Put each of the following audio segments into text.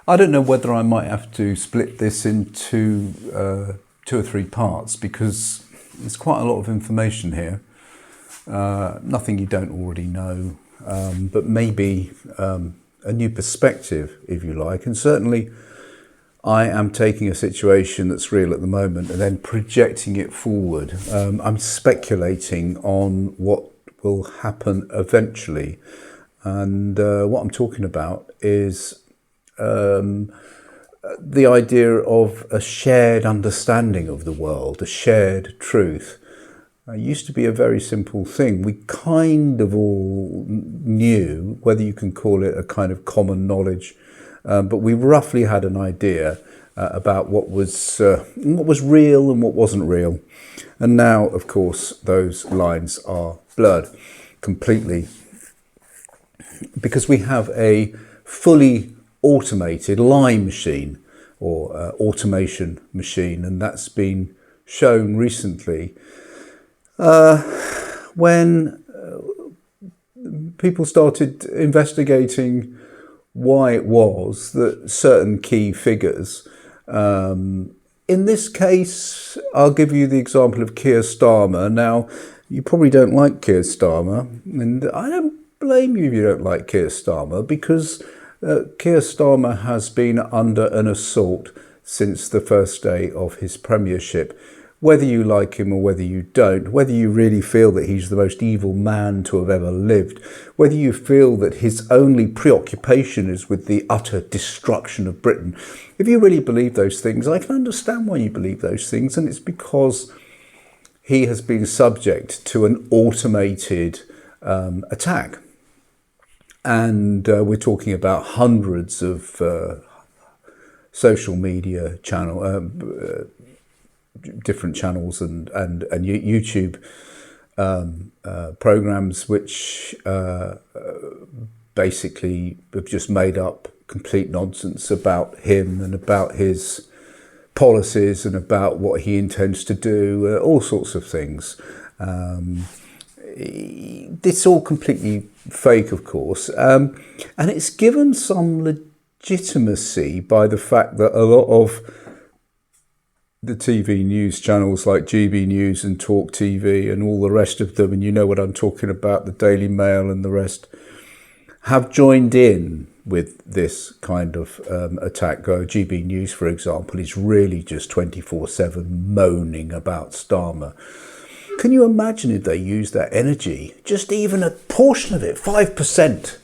I don't know whether I might have to split this into 2 or 3 parts, because there's quite a lot of information here. Nothing you don't already know, but maybe a new perspective, if you like. And certainly I am taking a situation that's real at the moment and then projecting it forward. I'm speculating on what will happen eventually. And what I'm talking about is the idea of a shared understanding of the world, a shared truth. It used to be a very simple thing. We kind of all knew, whether you can call it a kind of common knowledge, but we roughly had an idea about what was real and what wasn't real. And now, of course, those lines are blurred completely, because we have a fully automated lie machine, or automation machine, and that's been shown recently when people started investigating why it was that certain key figures, in this case, I'll give you the example of Keir Starmer. Now, you probably don't like Keir Starmer, and I don't blame you if you don't like Keir Starmer, because Keir Starmer has been under an assault since the first day of his premiership. Whether you like him or whether you don't, whether you really feel that he's the most evil man to have ever lived, whether you feel that his only preoccupation is with the utter destruction of Britain, if you really believe those things, I can understand why you believe those things, and it's because he has been subject to an automated attack. And we're talking about hundreds of social media different channels and YouTube programs, which basically have just made up complete nonsense about him and about his policies and about what he intends to do, all sorts of things. It's all completely fake, of course, and it's given some legitimacy by the fact that a lot of the TV news channels like GB News and Talk TV and all the rest of them, and you know what I'm talking about, the Daily Mail and the rest, have joined in with this kind of attack. GB News, for example, is really just 24/7 moaning about Starmer. Can you imagine if they used that energy, just even a portion of it, 5%,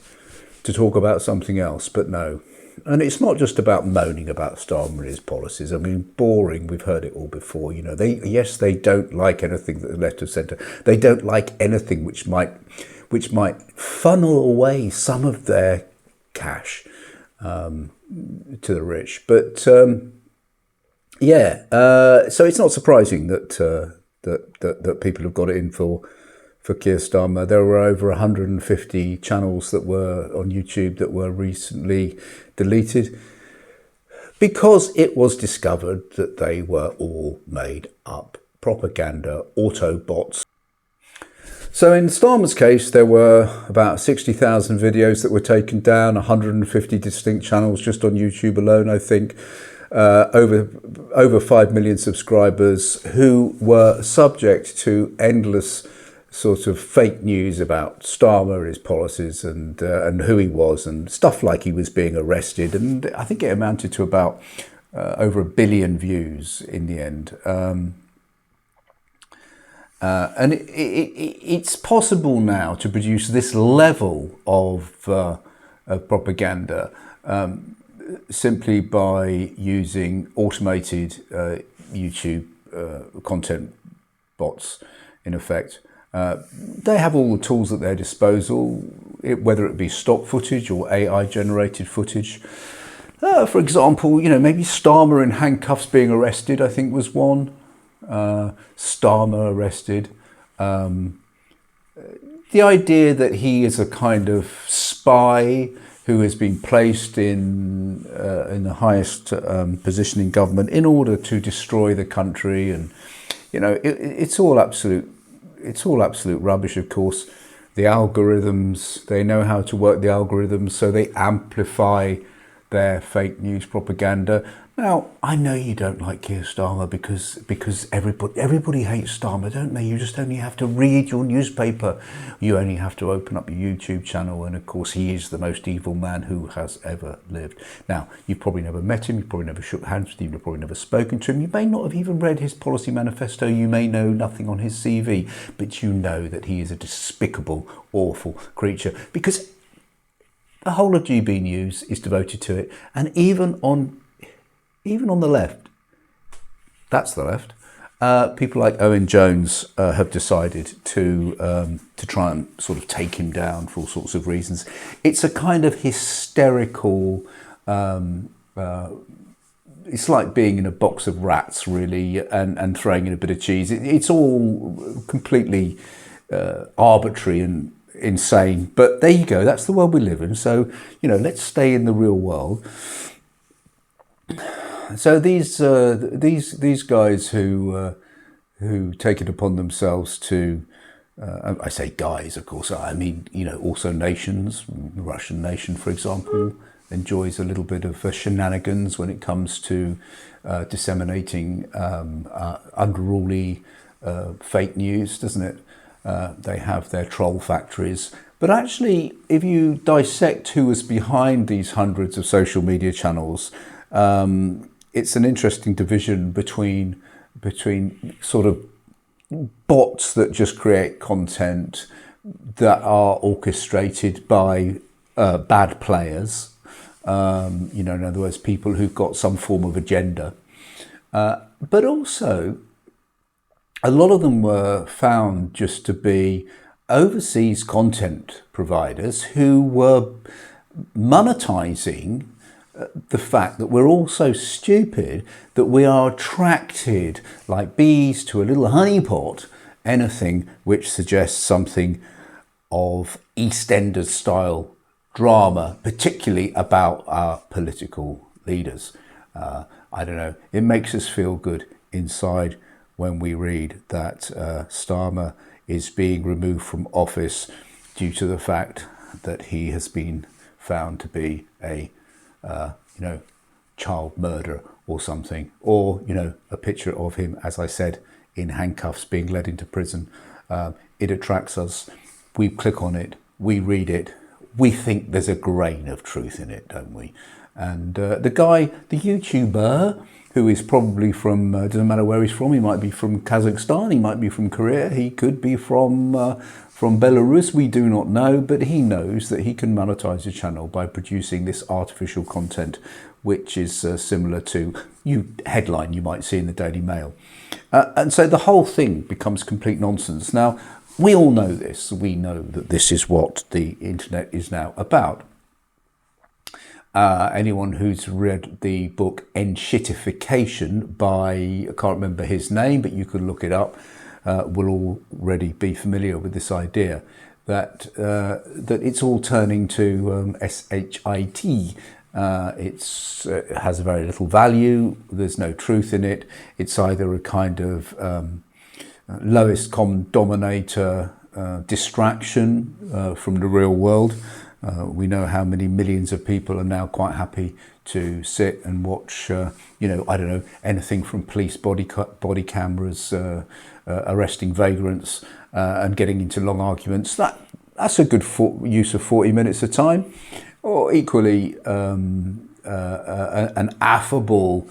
to talk about something else? But no. And it's not just about moaning about Starmer and his policies. I mean, boring, we've heard it all before. You know, they don't like anything that the left of centre. They don't like anything which might funnel away some of their cash to the rich. But so it's not surprising that people have got it in for Keir Starmer. There were over 150 channels that were on YouTube that were recently deleted because it was discovered that they were all made up propaganda Autobots. So in Starmer's case, there were about 60,000 videos that were taken down, 150 distinct channels just on YouTube alone, I think. Over 5 million subscribers who were subject to endless sort of fake news about Starmer, his policies, and who he was, and stuff like he was being arrested. And I think it amounted to about over 1 billion views in the end. And it's possible now to produce this level of propaganda simply by using automated YouTube content bots, in effect. They have all the tools at their disposal, whether it be stock footage or AI generated footage. For example, you know, maybe Starmer in handcuffs being arrested, I think was one. Starmer arrested. The idea that he is a kind of spy who has been placed in the highest position in government in order to destroy the country, and you know, it's all absolute rubbish. Of course, the algorithms, they know how to work the algorithms, so they amplify their fake news propaganda. Now, I know you don't like Keir Starmer because everybody hates Starmer, don't they? You just only have to read your newspaper. You only have to open up your YouTube channel, and of course he is the most evil man who has ever lived. Now, you've probably never met him, you've probably never shook hands with him, you've probably never spoken to him, you may not have even read his policy manifesto, you may know nothing on his CV, but you know that he is a despicable, awful creature, because the whole of GB News is devoted to it, and even on the left, that's the left, people like Owen Jones have decided to try and sort of take him down for all sorts of reasons. It's a kind of hysterical, it's like being in a box of rats, really, and throwing in a bit of cheese. It's all completely arbitrary and insane. But there you go, that's the world we live in. So, let's stay in the real world. So these guys who take it upon themselves to, I say guys, of course, I mean, also nations. The Russian nation, for example, enjoys a little bit of shenanigans when it comes to disseminating unruly fake news, doesn't it? They have their troll factories. But actually, if you dissect who was behind these hundreds of social media channels, it's an interesting division between sort of bots that just create content that are orchestrated by bad players. In other words, people who've got some form of agenda. But also, a lot of them were found just to be overseas content providers who were monetizing the fact that we're all so stupid that we are attracted like bees to a little honeypot, anything which suggests something of EastEnders style drama, particularly about our political leaders. I don't know, it makes us feel good inside when we read that Starmer is being removed from office due to the fact that he has been found to be a child murderer or something, or a picture of him, as I said, in handcuffs being led into prison. It attracts us. We click on it, we read it, we think there's a grain of truth in it, don't we? And the YouTuber, who is probably from, doesn't matter where he's from, he might be from Kazakhstan, he might be from Korea, he could be from Belarus, we do not know, but he knows that he can monetize a channel by producing this artificial content, which is similar to headline you might see in the Daily Mail. And so the whole thing becomes complete nonsense. Now, we all know this. We know that this is what the internet is now about. Anyone who's read the book Enshittification by, I can't remember his name, but you could look it up, will already be familiar with this idea that it's all turning to SHIT. It has very little value. There's no truth in it. It's either a kind of lowest common denominator distraction from the real world. We know how many millions of people are now quite happy to sit and watch, I don't know, anything from police body cameras arresting vagrants and getting into long arguments. That's a good use of 40 minutes of time. Or equally, an affable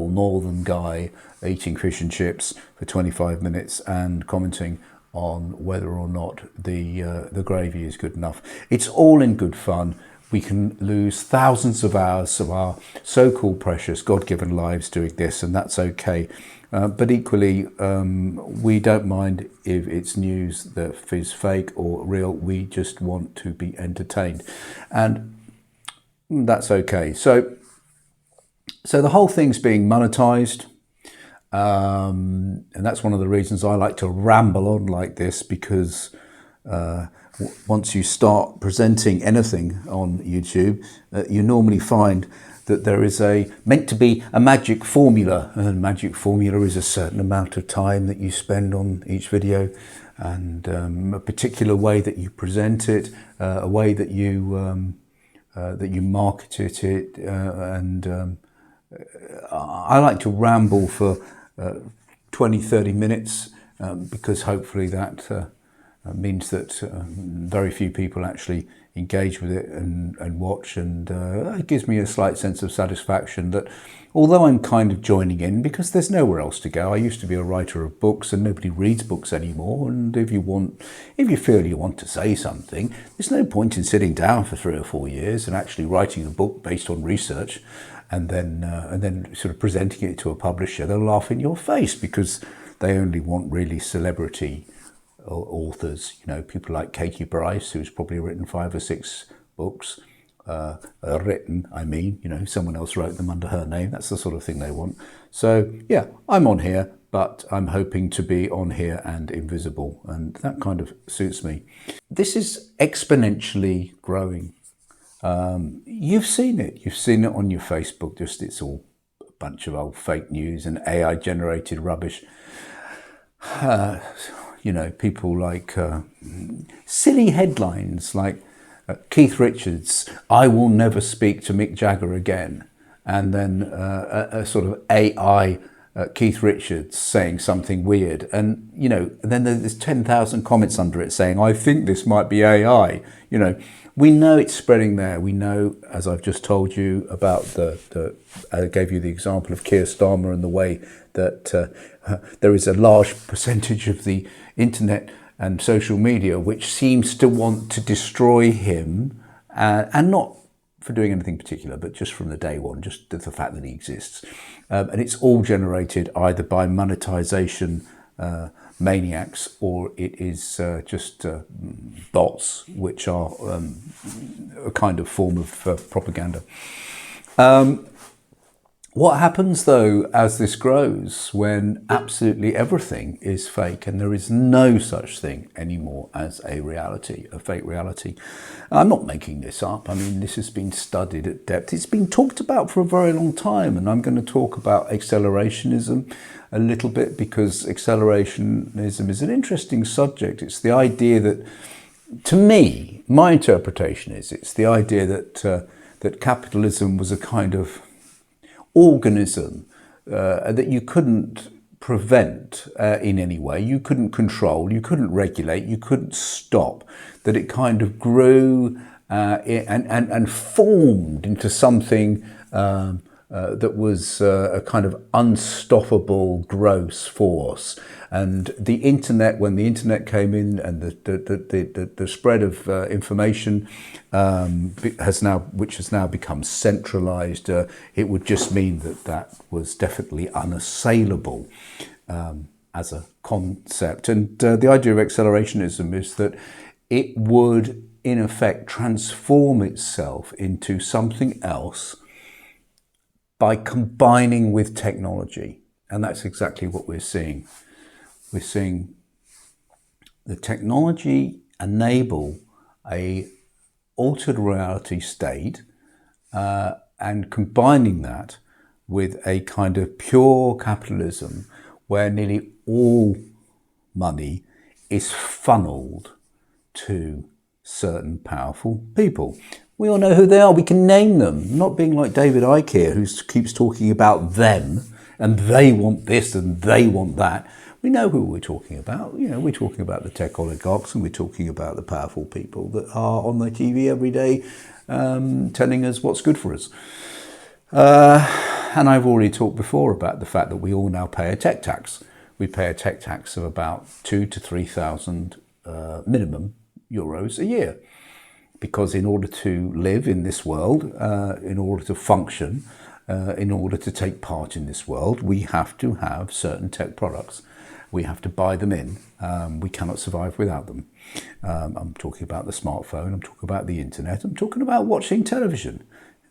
northern guy eating fish and chips for 25 minutes and commenting on whether or not the gravy is good enough. It's all in good fun. We can lose thousands of hours of our so-called precious God-given lives doing this, and that's okay. But equally, we don't mind if it's news that is fake or real. We just want to be entertained, and that's okay. So the whole thing's being monetized. And that's one of the reasons I like to ramble on like this, because once you start presenting anything on YouTube, you normally find that there is meant to be a magic formula, and magic formula is a certain amount of time that you spend on each video, and a particular way that you present it, a way that you that you marketed it, and I like to ramble for 20, 30 minutes because hopefully that means that very few people actually engage with it and watch, and it gives me a slight sense of satisfaction that although I'm kind of joining in because there's nowhere else to go. I used to be a writer of books and nobody reads books anymore, and if you feel you want to say something, there's no point in sitting down for 3 or 4 years and actually writing a book based on research and then sort of presenting it to a publisher. They'll laugh in your face because they only want really celebrity authors, people like Katie Bryce, who's probably written 5 or 6 books, someone else wrote them under her name. That's the sort of thing they want. So yeah, I'm on here, but I'm hoping to be on here and invisible, and that kind of suits me. This is exponentially growing. You've seen it on your Facebook. It's all a bunch of old fake news and AI generated rubbish. People like silly headlines like Keith Richards, I will never speak to Mick Jagger again. And then a sort of AI Keith Richards saying something weird. And, then there's 10,000 comments under it saying, I think this might be AI. We know it's spreading there. We know, as I've just told you, about I gave you the example of Keir Starmer and the way that there is a large percentage of the internet and social media which seems to want to destroy him, and not for doing anything particular, but just from the day one, just the fact that he exists. And it's all generated either by monetization maniacs, or it is just bots, which are a kind of form of propaganda. What happens though as this grows, when absolutely everything is fake and there is no such thing anymore as a fake reality? I'm not making this up. I mean, this has been studied at depth. It's been talked about for a very long time, and I'm going to talk about accelerationism a little bit because accelerationism is an interesting subject. It's the idea that, to me, my interpretation is it's the idea that capitalism was a kind of organism that you couldn't prevent in any way, you couldn't control, you couldn't regulate, you couldn't stop, that it kind of grew and formed into something that was a kind of unstoppable gross force. And the internet, when the internet came in, and the spread of information which has now become centralized, it would just mean that was definitely unassailable as a concept. And the idea of accelerationism is that it would, in effect, transform itself into something else by combining with technology. And that's exactly what we're seeing. We're seeing the technology enable a altered reality state, and combining that with a kind of pure capitalism where nearly all money is funneled to certain powerful people. We all know who they are. We can name them, not being like David Icke here, who keeps talking about them and they want this and they want that. We know who we're talking about. We're talking about the tech oligarchs, and we're talking about the powerful people that are on the TV every day telling us what's good for us. And I've already talked before about the fact that we all now pay a tech tax. We pay a tech tax of about 2,000 to 3,000 minimum euros a year. Because in order to live in this world, in order to function, in order to take part in this world, we have to have certain tech products. We have to buy them in. We cannot survive without them. I'm talking about the smartphone. I'm talking about the internet. I'm talking about watching television.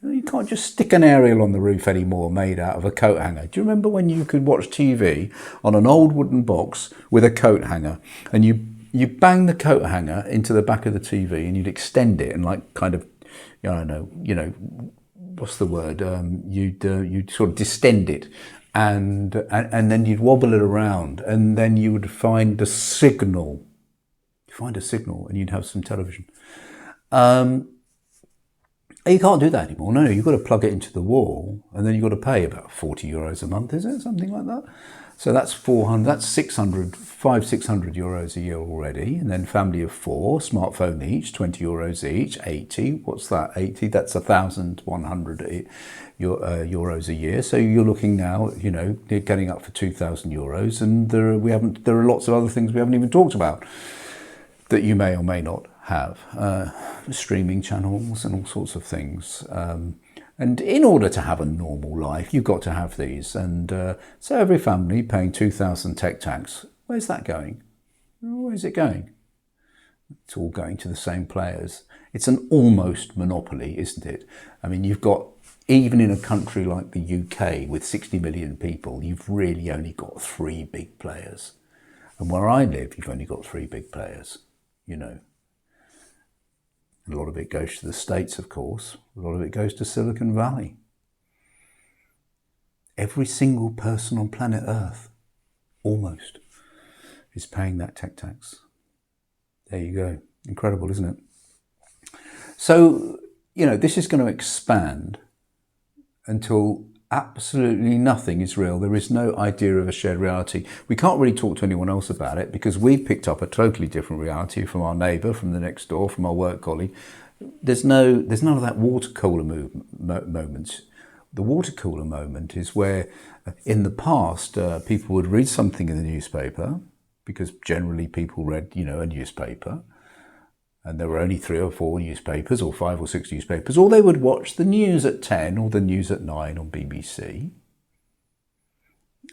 You can't just stick an aerial on the roof anymore made out of a coat hanger. Do you remember when you could watch TV on an old wooden box with a coat hanger, and you bang the coat hanger into the back of the TV and you'd extend it and what's the word? You'd sort of distend it, and then you'd wobble it around, and then you would find a signal. And you'd have some television. You can't do that anymore. No, you've got to plug it into the wall, and then you've got to pay about €40 a month, is it? Something like that. So that's 400, that's 600, 600 euros a year already. And then family of four, smartphone each, €20 each, 80. What's that? 80, that's 1,100 euros a year. So you're looking now, you know, getting up for €2,000. And there are lots of other things we haven't even talked about that you may or may not have, streaming channels and all sorts of things. And in order to have a normal life, you've got to have these. And so every family paying 2,000 tech tax, where's that going? Where's it going? It's all going to the same players. It's an almost monopoly, isn't it? I mean, you've got, even in a country like the UK with 60 million people, you've really only got 3 big players. And where I live, you've only got 3 big players, you know. A lot of it goes to the States, of course. A lot of it goes to Silicon Valley. Every single person on planet Earth, almost, is paying that tech tax. There you go. Incredible, isn't it? So, you know, this is going to expand until absolutely nothing is real. There is no idea of a shared reality. We can't really talk to anyone else about it because we've picked up a totally different reality from our neighbour, from the next door, from our work colleague. There's none of that water cooler moment. The water cooler moment is where, in the past, people would read something in the newspaper, because generally people read, you know, a newspaper. And there were only 3 or 4 newspapers, or 5 or 6 newspapers, or they would watch the news at 10 or the news at 9 on BBC,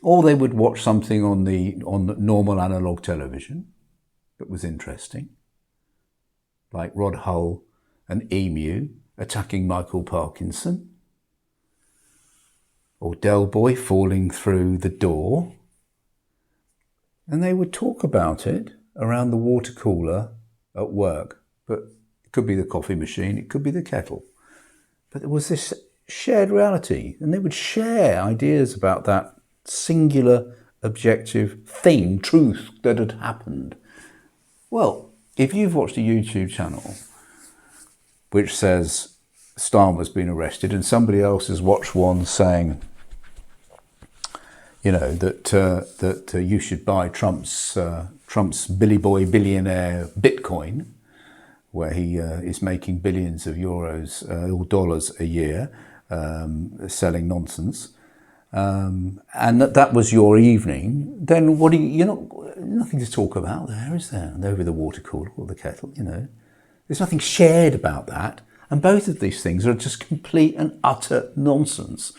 or they would watch something on the normal analogue television that was interesting, like Rod Hull and Emu attacking Michael Parkinson, or Del Boy falling through the door, and they would talk about it around the water cooler at work. But it could be the coffee machine, it could be the kettle. But there was this shared reality, and they would share ideas about that singular, objective thing, truth that had happened. Well, if you've watched a YouTube channel which says Starmer's been arrested, and somebody else has watched one saying, you know, that you should buy Trump's Billy Boy billionaire Bitcoin, where he is making billions of euros or dollars a year, selling nonsense, and that was your evening, then what do you're not, nothing to talk about there, is there? And over the water cooler or the kettle, you know. There's nothing shared about that. And both of these things are just complete and utter nonsense.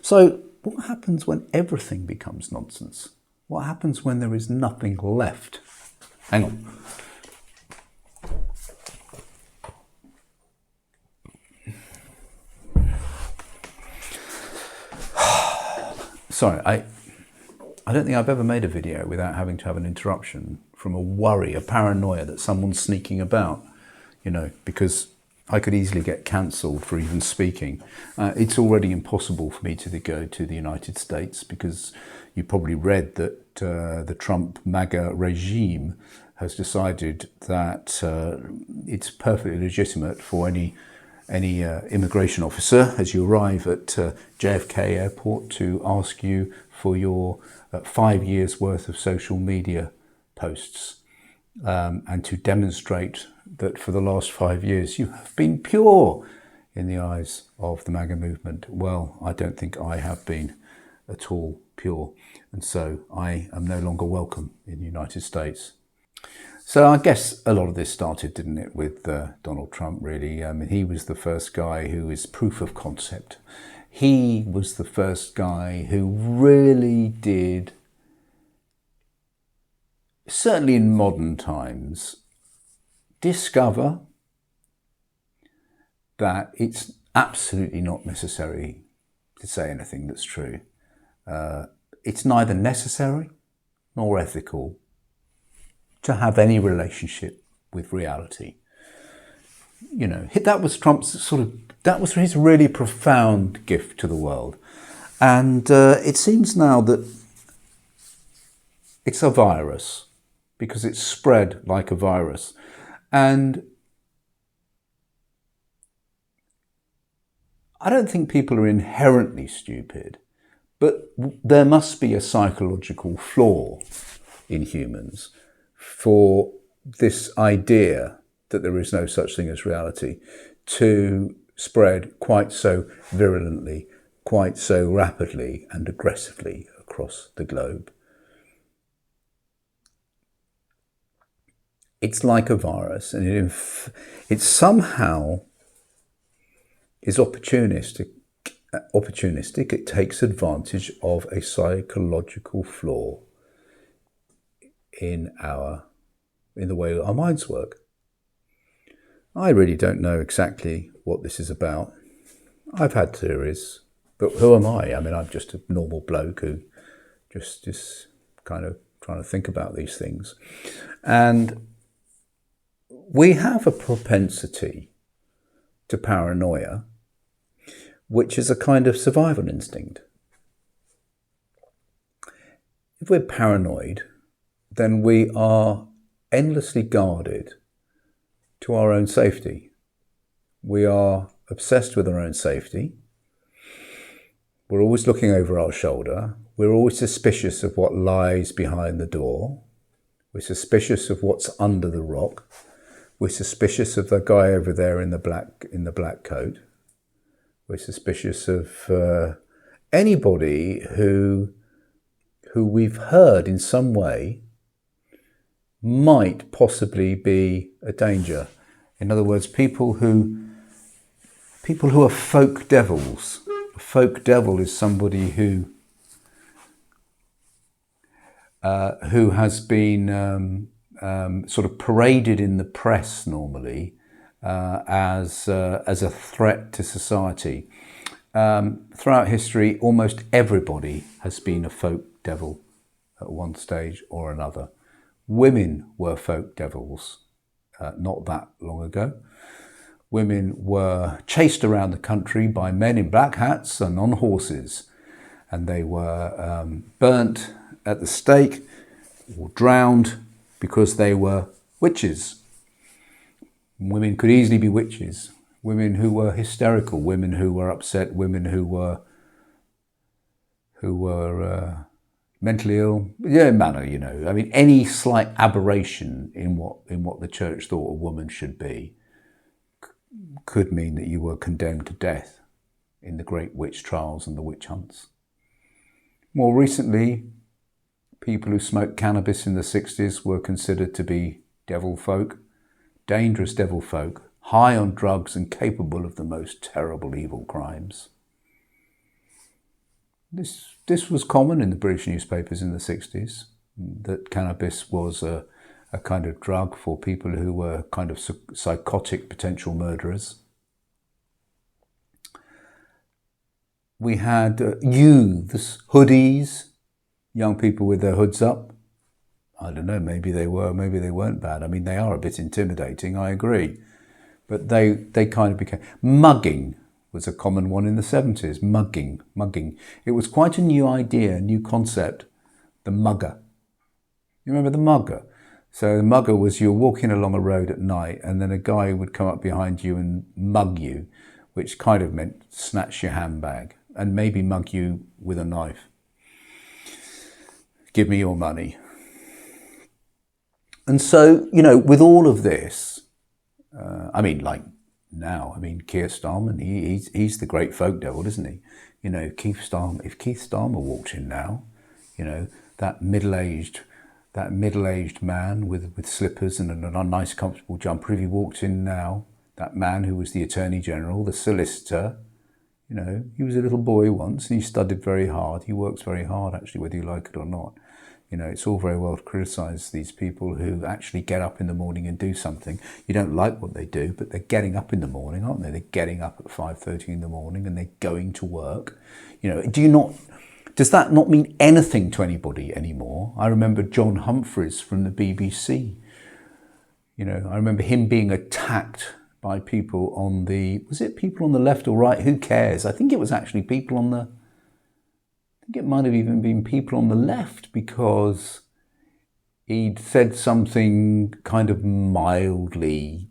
So what happens when everything becomes nonsense? What happens when there is nothing left? Hang on. Sorry, I don't think I've ever made a video without having to have an interruption from a worry, a paranoia that someone's sneaking about, you know, because I could easily get cancelled for even speaking. It's already impossible for me to go to the United States because you probably read that the Trump MAGA regime has decided that it's perfectly legitimate for any immigration officer as you arrive at JFK Airport to ask you for your 5 years worth of social media posts and to demonstrate that for the last 5 years you have been pure in the eyes of the MAGA movement. Well, I don't think I have been at all pure, and so I am no longer welcome in the United States. So I guess a lot of this started, didn't it, with Donald Trump, really. He was the first guy who is proof of concept. He was the first guy who really did, certainly in modern times, discover that it's absolutely not necessary to say anything that's true. It's neither necessary nor ethical to have any relationship with reality. You know, that was Trump's that was his really profound gift to the world. And it seems now that it's a virus because it's spread like a virus. And I don't think people are inherently stupid, but there must be a psychological flaw in humans for this idea that there is no such thing as reality to spread quite so virulently, quite so rapidly and aggressively across the globe. It's like a virus, and it somehow is opportunistic. It takes advantage of a psychological flaw in the way our minds work. I really don't know exactly what this is about. I've had theories, but who am I? I mean, I'm just a normal bloke who just kind of trying to think about these things. And we have a propensity to paranoia, which is a kind of survival instinct. If we're paranoid, then we are endlessly guarded to our own safety. We are obsessed with our own safety. We're always looking over our shoulder. We're always suspicious of what lies behind the door. We're suspicious of what's under the rock. We're suspicious of the guy over there in the black coat. We're suspicious of anybody who we've heard in some way might possibly be a danger. In other words, people who are folk devils. A folk devil is somebody who has been sort of paraded in the press normally as a threat to society. Throughout history, almost everybody has been a folk devil at one stage or another. Women were folk devils not that long ago. Women were chased around the country by men in black hats and on horses, and they were burnt at the stake or drowned because they were witches. Women could easily be witches. Women who were hysterical, women who were upset, women who were mentally ill. Yeah, manner, you know. I mean, any slight aberration in what the church thought a woman should be could mean that you were condemned to death in the great witch trials and the witch hunts. More recently, people who smoked cannabis in the 60s were considered to be devil folk, dangerous devil folk, high on drugs and capable of the most terrible evil crimes. This was common in the British newspapers in the 60s, that cannabis was a kind of drug for people who were kind of psychotic potential murderers. We had youths, hoodies, young people with their hoods up. I don't know, maybe they were, maybe they weren't bad. I mean, they are a bit intimidating, I agree. But they kind of became... Mugging was a common one in the 70s, mugging. It was quite a new idea, a new concept, the mugger. You remember the mugger? So the mugger was you're walking along a road at night and then a guy would come up behind you and mug you, which kind of meant snatch your handbag and maybe mug you with a knife. Give me your money. And so, you know, with all of this, I mean, like now, I mean, Keir Starmer, he's the great folk devil, isn't he? You know, if Keith Starmer walked in now, you know, that middle-aged man with slippers and a nice comfortable jumper, if he walked in now, that man who was the Attorney General, the solicitor, you know, he was a little boy once and he studied very hard. He works very hard, actually, whether you like it or not. You know, it's all very well to criticise these people who actually get up in the morning and do something. You don't like what they do, but they're getting up in the morning, aren't they? They're getting up at 5:30 in the morning and they're going to work. You know, does that not mean anything to anybody anymore? I remember John Humphreys from the BBC. You know, I remember him being attacked by people on was it people on the left or right? Who cares? I think it was actually people on the... I think it might have even been people on the left, because he'd said something kind of mildly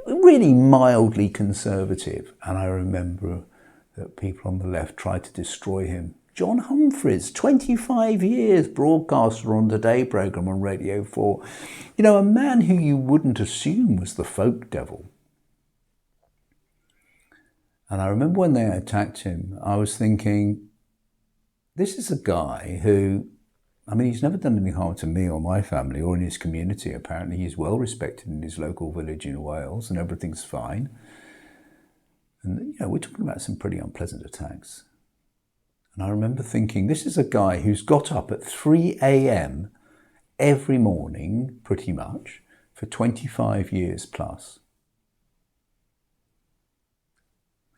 really mildly conservative. And I remember that people on the left tried to destroy him. John Humphreys, 25 years, broadcaster on Today programme on Radio 4. You know, a man who you wouldn't assume was the folk devil. And I remember when they attacked him, I was thinking, this is a guy who, I mean, he's never done any harm to me or my family or in his community. Apparently he's well respected in his local village in Wales and everything's fine. And, you know, we're talking about some pretty unpleasant attacks. And I remember thinking, this is a guy who's got up at 3 a.m. every morning, pretty much, for 25 years plus.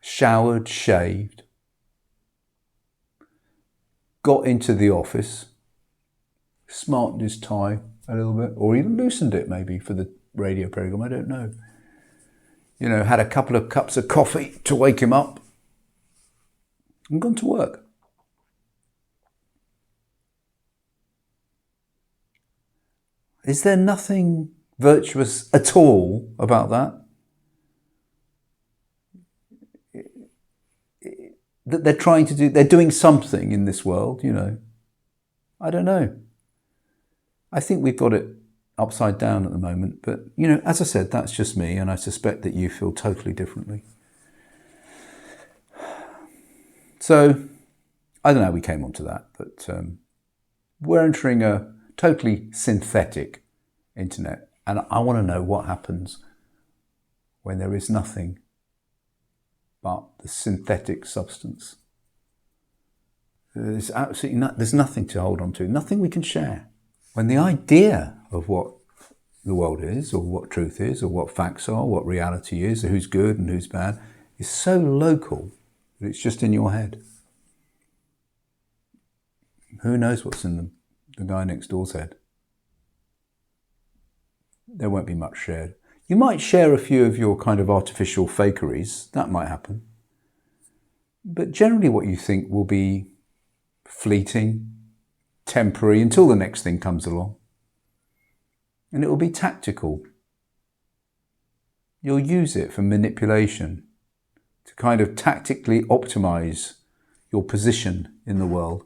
Showered, shaved, got into the office, smartened his tie a little bit, or even loosened it maybe for the radio programme, I don't know. You know, had a couple of cups of coffee to wake him up and gone to work. Is there nothing virtuous at all about that? That they're trying to do, they're doing something in this world, you know. I don't know. I think we've got it upside down at the moment, but, you know, as I said, that's just me, and I suspect that you feel totally differently. So, I don't know how we came onto that, but we're entering a totally synthetic internet, and I want to know what happens when there is nothing but the synthetic substance. There's absolutely there's nothing to hold on to, nothing we can share. When the idea of what the world is, or what truth is, or what facts are, what reality is, or who's good and who's bad, is so local that it's just in your head. Who knows what's in the guy next door's head? There won't be much shared. You might share a few of your kind of artificial fakeries, that might happen. But generally what you think will be fleeting, temporary, until the next thing comes along. And it will be tactical. You'll use it for manipulation, to kind of tactically optimize your position in the world,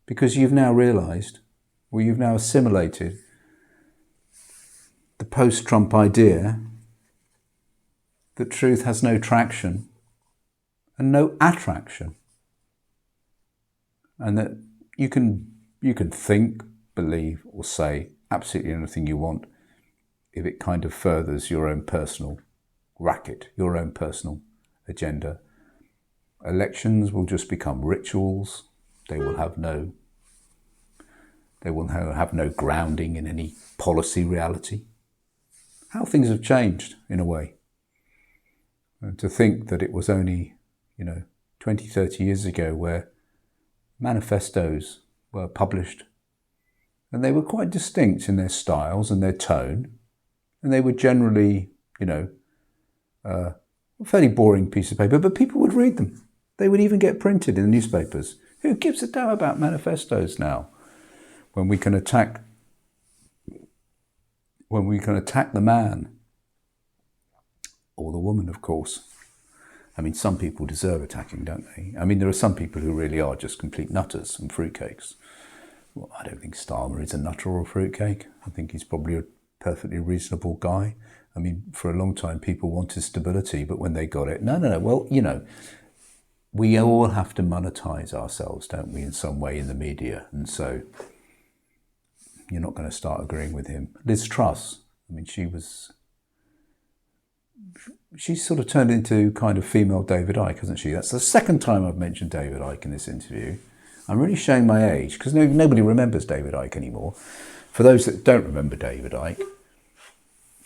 because you've now realized, or you've now assimilated, the post-Trump idea that truth has no traction and no attraction, and that you can think, believe, or say absolutely anything you want if it kind of furthers your own personal racket, your own personal agenda. Elections will just become rituals. They will have no grounding in any policy reality. How things have changed in a way. And to think that it was only, 20, 30 years ago where manifestos were published, and they were quite distinct in their styles and their tone, and they were generally, a fairly boring piece of paper, but people would read them. They would even get printed in the newspapers. Who gives a damn about manifestos now? When we can attack the man, or the woman, of course. I mean, some people deserve attacking, don't they? I mean, there are some people who really are just complete nutters and fruitcakes. Well, I don't think Starmer is a nutter or a fruitcake. I think he's probably a perfectly reasonable guy. I mean, for a long time, people wanted stability, but when they got it, no. Well, we all have to monetize ourselves, don't we, in some way in the media. And so you're not going to start agreeing with him. Liz Truss, I mean, she's sort of turned into kind of female David Icke, hasn't she? That's the second time I've mentioned David Icke in this interview. I'm really showing my age because nobody remembers David Icke anymore. For those that don't remember David Icke,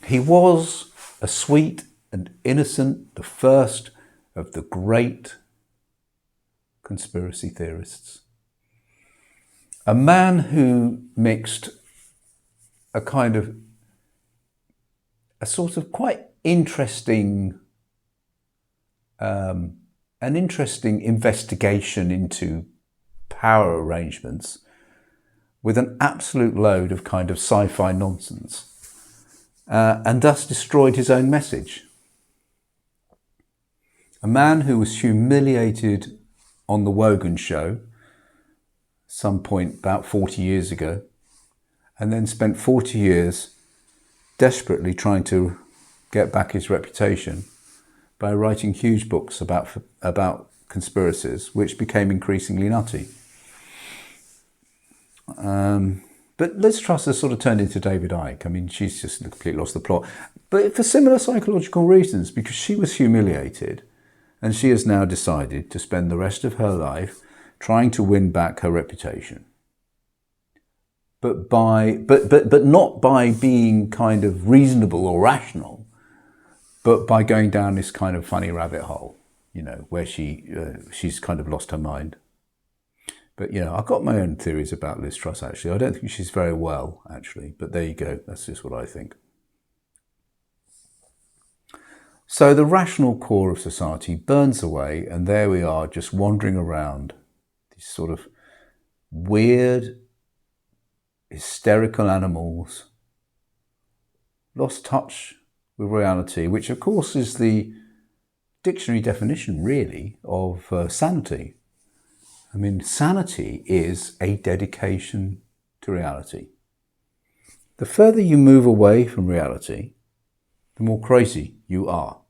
he was a sweet and innocent, the first of the great conspiracy theorists. A man who mixed a sort of quite interesting, an interesting investigation into power arrangements with an absolute load of kind of sci-fi nonsense. and thus destroyed his own message. A man who was humiliated on the Wogan show some point about 40 years ago, and then spent 40 years desperately trying to get back his reputation by writing huge books about conspiracies, which became increasingly nutty. But Liz Truss has sort of turned into David Icke. I mean, she's just completely lost the plot. But for similar psychological reasons, because she was humiliated, and she has now decided to spend the rest of her life trying to win back her reputation. But not by being kind of reasonable or rational, but by going down this kind of funny rabbit hole, where she's kind of lost her mind. But, I've got my own theories about Liz Truss, actually. I don't think she's very well, actually. But there you go. That's just what I think. So the rational core of society burns away, and there we are, just wandering around, these sort of weird, hysterical animals, lost touch with reality, which, of course, is the dictionary definition, really, of sanity. I mean, sanity is a dedication to reality. The further you move away from reality, the more crazy you are.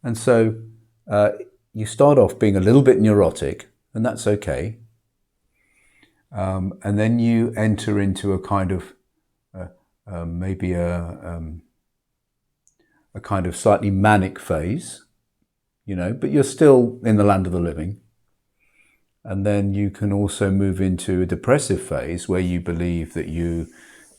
And so you start off being a little bit neurotic, and that's okay. And then you enter into a kind of maybe a kind of slightly manic phase, but you're still in the land of the living. And then you can also move into a depressive phase where you believe that you're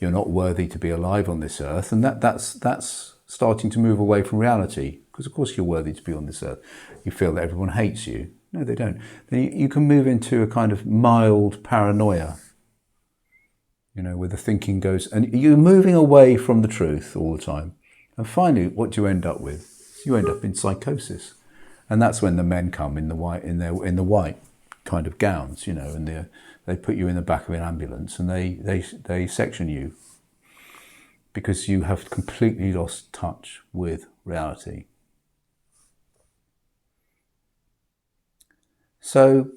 not worthy to be alive on this earth, and that's starting to move away from reality, because of course you're worthy to be on this earth. You feel that everyone hates you. No, they don't. Then you can move into a kind of mild paranoia, where the thinking goes, and you're moving away from the truth all the time. And finally, what do you end up with? You end up in psychosis, and that's when the men come in the white kind of gowns, and they put you in the back of an ambulance and they section you because you have completely lost touch with reality. So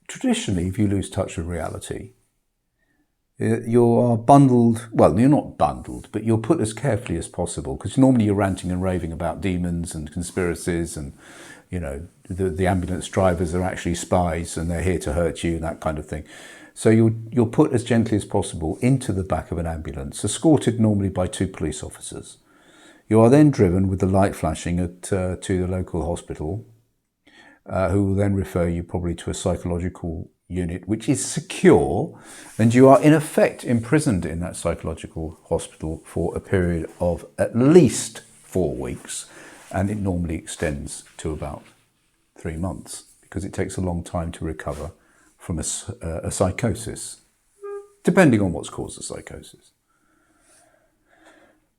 traditionally, if you lose touch with reality, you are bundled, well, you're not bundled, but you're put as carefully as possible, because normally you're ranting and raving about demons and conspiracies, and the ambulance drivers are actually spies and they're here to hurt you, that kind of thing. So you're put as gently as possible into the back of an ambulance, escorted normally by 2 police officers. You are then driven with the light flashing to the local hospital, who will then refer you probably to a psychological unit, which is secure, and you are in effect imprisoned in that psychological hospital for a period of at least 4 weeks, and it normally extends to about 3 months, because it takes a long time to recover from a psychosis, depending on what's caused the psychosis.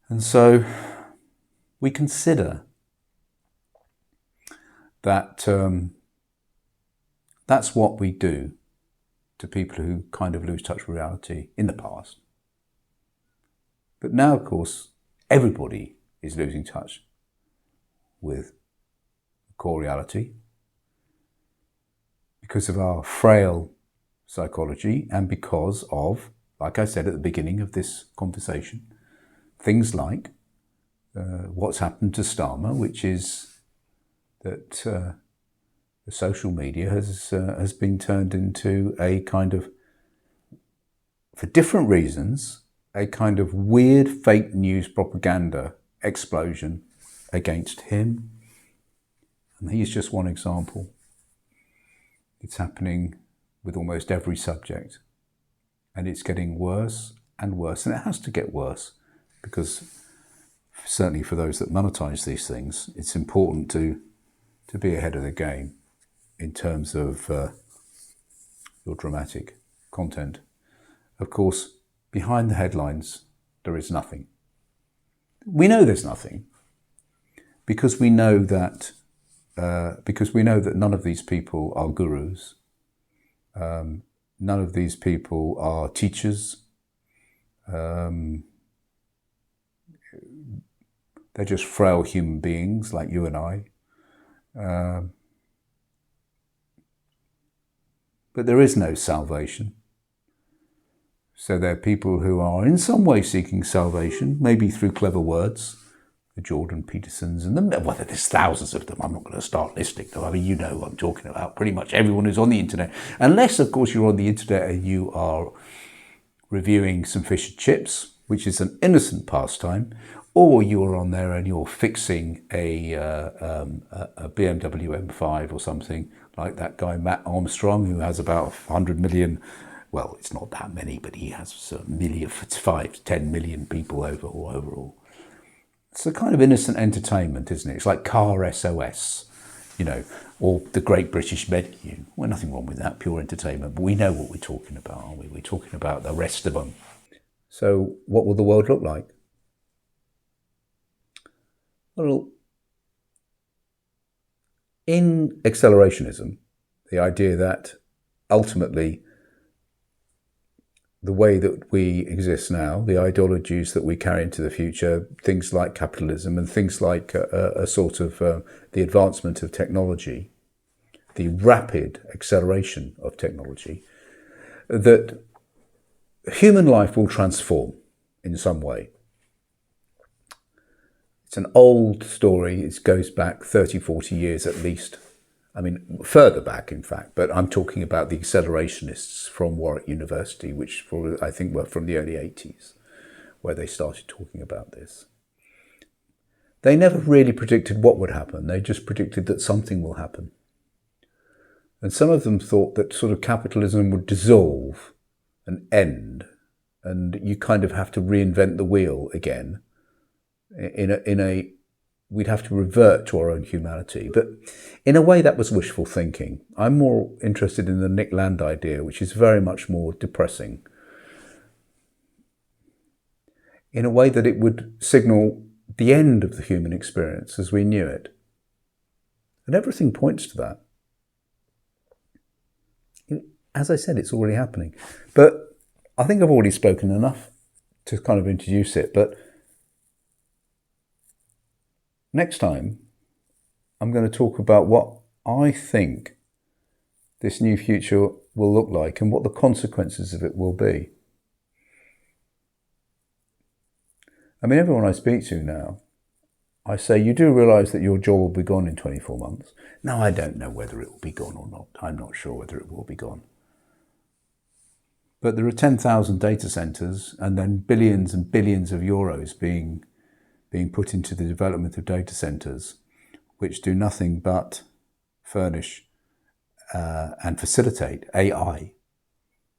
And so we consider that that's what we do to people who kind of lose touch with reality in the past. But now, of course, everybody is losing touch with core reality because of our frail psychology, and because of, like I said at the beginning of this conversation, things like what's happened to Starmer, which is that the social media has been turned into a kind of, for different reasons, a kind of weird fake news propaganda explosion against him. And he's just one example. It's happening with almost every subject, and it's getting worse and worse, and it has to get worse, because certainly for those that monetize these things, it's important to be ahead of the game in terms of your dramatic content. Of course, behind the headlines, there is nothing. We know there's nothing, because we know that none of these people are gurus. None of these people are teachers. They're just frail human beings like you and I. But there is no salvation. So there are people who are in some way seeking salvation, maybe through clever words, the Jordan Petersons, and well, there's thousands of them. I'm not going to start listing them. I mean, you know what I'm talking about. Pretty much everyone who's on the internet, unless, of course, you're on the internet and you are reviewing some fish and chips, which is an innocent pastime, or you're on there and you're fixing a BMW M5 or something, like that guy Matt Armstrong, who has about 100 million. Well, it's not that many, but he has a million, 5 to 10 million people overall. It's a kind of innocent entertainment, isn't it? It's like Car SOS, you know, or the Great British Menu. Well, nothing wrong with that, pure entertainment. But we know what we're talking about, aren't we? We're talking about the rest of them. So what will the world look like? Well, in accelerationism, the idea that ultimately the way that we exist now, the ideologies that we carry into the future, things like capitalism and things like a sort of the advancement of technology, the rapid acceleration of technology, that human life will transform in some way. It's an old story. It goes back 30, 40 years at least. I mean, further back, in fact, but I'm talking about the accelerationists from Warwick University, which I think were from the early 80s, where they started talking about this. They never really predicted what would happen. They just predicted that something will happen. And some of them thought that sort of capitalism would dissolve and end, and you kind of have to reinvent the wheel again. We'd have to revert to our own humanity. But in a way, that was wishful thinking. I'm more interested in the Nick Land idea, which is very much more depressing. In a way that it would signal the end of the human experience as we knew it. And everything points to that. As I said, it's already happening. But I think I've already spoken enough to kind of introduce it. But next time, I'm going to talk about what I think this new future will look like and what the consequences of it will be. I mean, everyone I speak to now, I say, you do realise that your job will be gone in 24 months. Now, I don't know whether it will be gone or not. I'm not sure whether it will be gone. But there are 10,000 data centres and then billions and billions of euros being put into the development of data centres, which do nothing but furnish and facilitate AI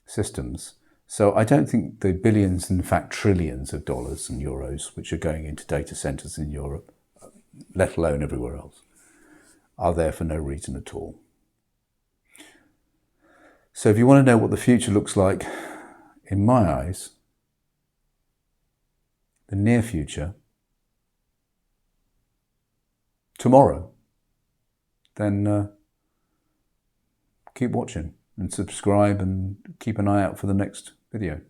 systems. So I don't think the billions, in fact trillions of dollars and euros, which are going into data centres in Europe, let alone everywhere else, are there for no reason at all. So if you want to know what the future looks like, in my eyes, the near future, tomorrow, then keep watching and subscribe and keep an eye out for the next video.